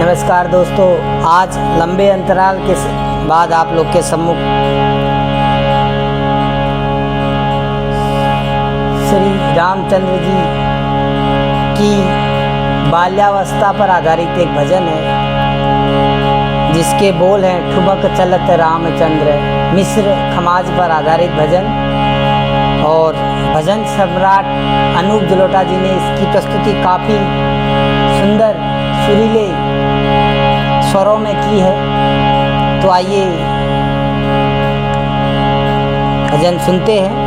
नमस्कार दोस्तों, आज लंबे अंतराल के बाद आप लोग के सम्मुख श्री रामचंद्र जी की बाल्यावस्था पर आधारित एक भजन है, जिसके बोल हैं ठुमक चलत रामचंद्र, मिस्र खमाज पर आधारित भजन। और भजन सम्राट अनूप जलोटा जी ने इसकी प्रस्तुति काफ़ी सुंदर सुरीले स्वरों में की है। तो आइए भजन सुनते हैं।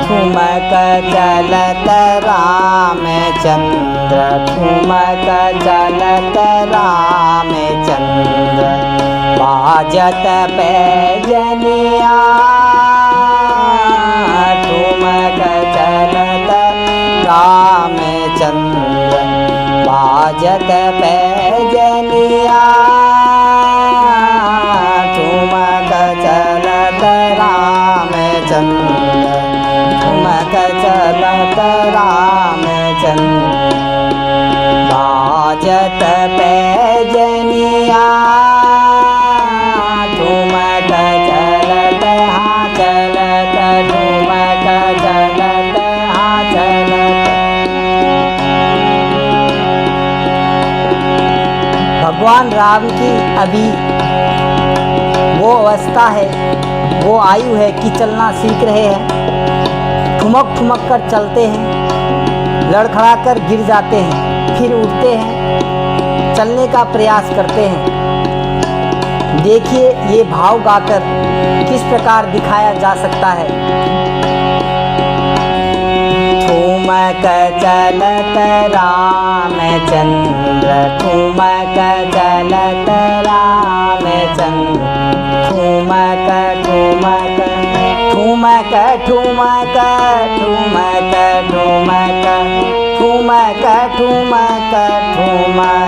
ठुमक चलत रामचंद्र, ठुमक चलत रामचंद्र, बाजत पैजनिया। ठुमक चलत रामचंद्र, बाजत पैजनिया। ठुमक चलत रामचंद्र, ठुमक चलत रामचंद्र, बाजत पैजनिया। ठुमक चलत हाँ चलत, ठुमक चलत हाँ चलत। भगवान राम की अभी वो अवस्था है, वो आयु है कि चलना सीख रहे हैं। ठुमक ठुमक कर चलते हैं, लड़खड़ा कर गिर जाते हैं, फिर उठते हैं, चलने का प्रयास करते हैं। देखिए ये भाव गाकर किस प्रकार दिखाया जा सकता है। ठुमक चलत रामचंद्र, ठुमक चलत रामचंद्र, ठुमक ठुमक ठुमक ठुमक ठुमक ठुमक ठुमक ठुमक ठुमक ठुमक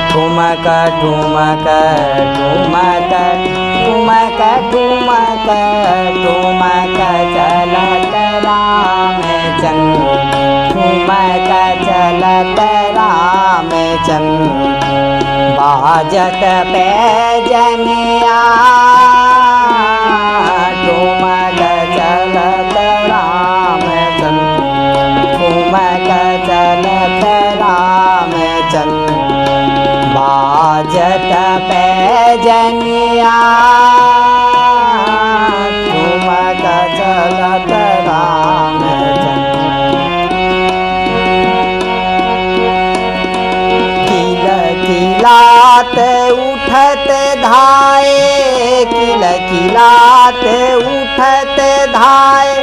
ठुमक ठुमक ठुमक ठुमक ठुमक ठुमक चलत रामचंद्र, ठुमक चलत रामचंद्र, बाजत पैजनिया। ठुमक चलत रामचंद्र, ठुमक चलत रामचंद्र, बाजत पैजनिया। ठुमक चलत रामचंद्र, किल किलात उठत धाये, किल किलात उठत धाये,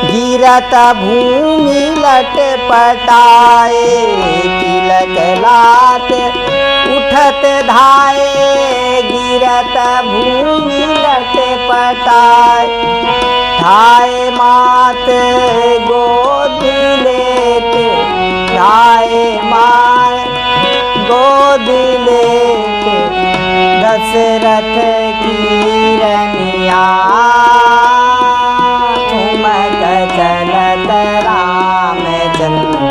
गिरत भूमि लटपटाए। किल किलात उठत धाये, गिरत भूमि लटपटाए। धाये मात गोद लेते, धाये मात गोद लेते, दशरथ की रनिया। ठुमक चलत रामचंद्र,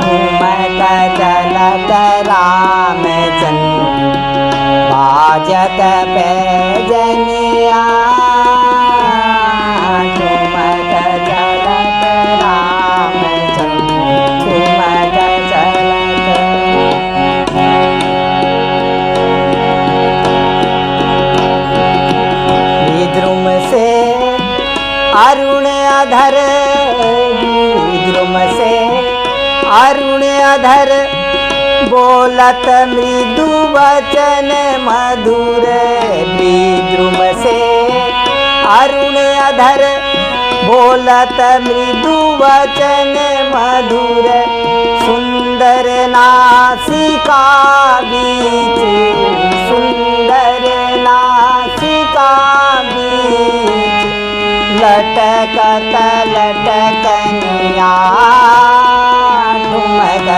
ठुमक चलत रामचंद्र, बाजत पैजनिया। ठुमक चलत रामचंद्र, ठुमक चलत। विद्रुम से अरुण अधर, विद्रुम से अरुण अधर, बोलत मृदु वचन मधुर। विद्रुम से अरुण अधर, बोलत मृदु वचन मधुर। सुंदर नासिका बीच, सुंदर नासिका बीच, लटकत लटकनिया। ठुमक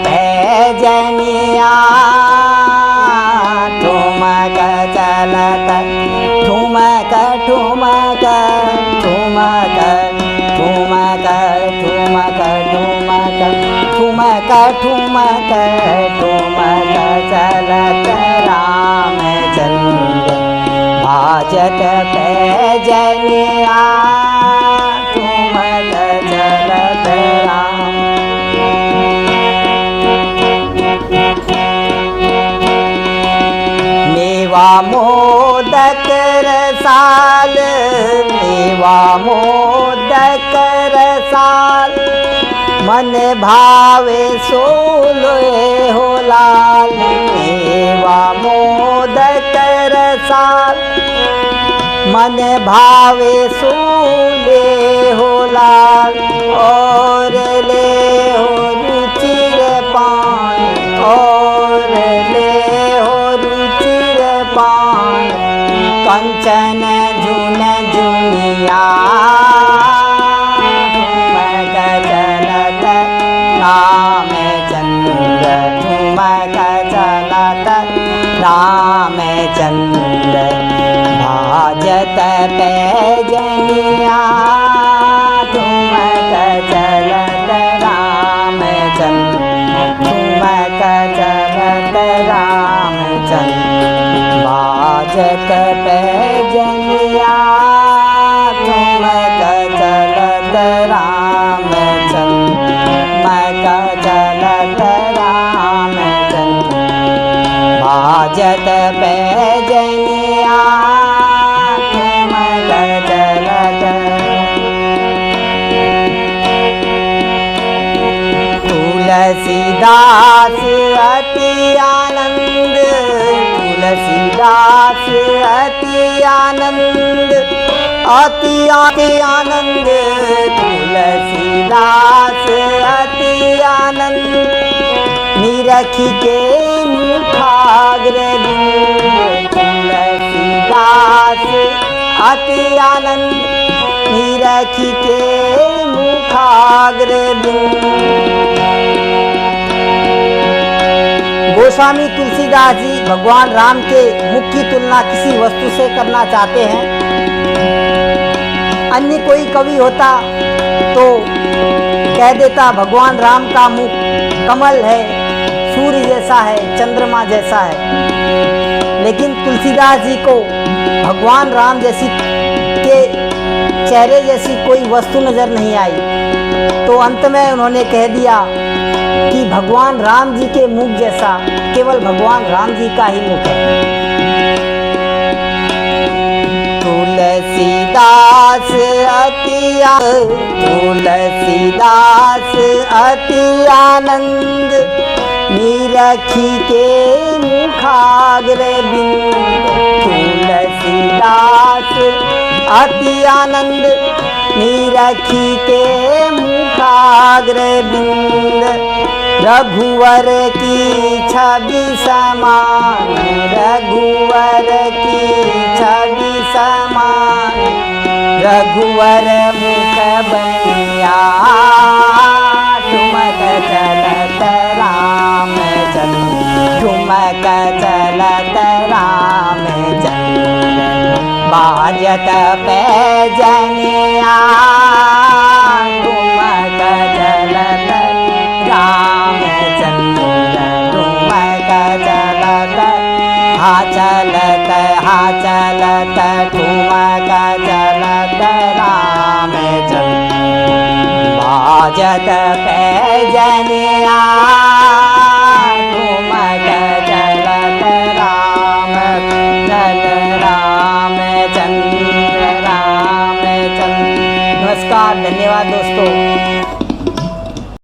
पैजनिया ठुमक चलत ठुमक ठुमक ठुमक ठुमक ठुमक ठुमक ठुमक ठुमक ठुमक चलत रामचंद्र भाजत पैजनिया ठुमक चलत राम। मेवा मोदक रसाल मेवा मोदक रसाल मन भावे सोले हो लाल। मेवा मोदक रसाल मन भावे सोले हो लाल। और ले हो रुचिर पान और ले हो रुचिर पान कंचन झुन झुनिया ठुमक चलत रामचंद्र ठुमक चलत रामचंद्र भाजत पैजनिया ठुमक चलत रामचंद्र ठुमक चलत रामचंद्र भाजत पैजनिया ठुमक चलत रामचंद्र ठुमक चलत रामचंद्र भाजत पैजनिया ठुमक चलत। तुलसीदास अति आनंद तुलसीदास अति आनंद अति अति आनंद तुलसीदास अति आनंद निरखी के मुखाग्र बिंद। तुलसीदास अति आनंद निरखी के मुखाग्र बिंद। गोस्वामी तुलसीदास जी भगवान राम के मुख की तुलना किसी वस्तु से करना चाहते हैं। अन्य कोई कवि होता तो कह देता भगवान राम का मुख कमल है, सूर्य जैसा है, चंद्रमा जैसा है। लेकिन तुलसीदास जी को भगवान राम जैसी के चेहरे जैसी कोई वस्तु नजर नहीं आई, तो अंत में उन्होंने कह दिया कि भगवान राम जी के मुख जैसा केवल भगवान राम जी का ही मुख है। तुलसीदास तुलसीदास अति आनंद निरखी के मुखाग्र बिंद। तुलसीदास अति आनंद निरखी के मुखाग्र बिंद। रघुवर की छवि समान रघुवर की छवि समान रघुवर मुख बनिया ठुमक चलत रामचंद्र ठुमक चलत रामचंद्र बाजत पैजनिया ठुमक चलत रामचंद्र ठुमक चलत हा चलत ठुमक चलत रामचंद्र बाजत पैजनिया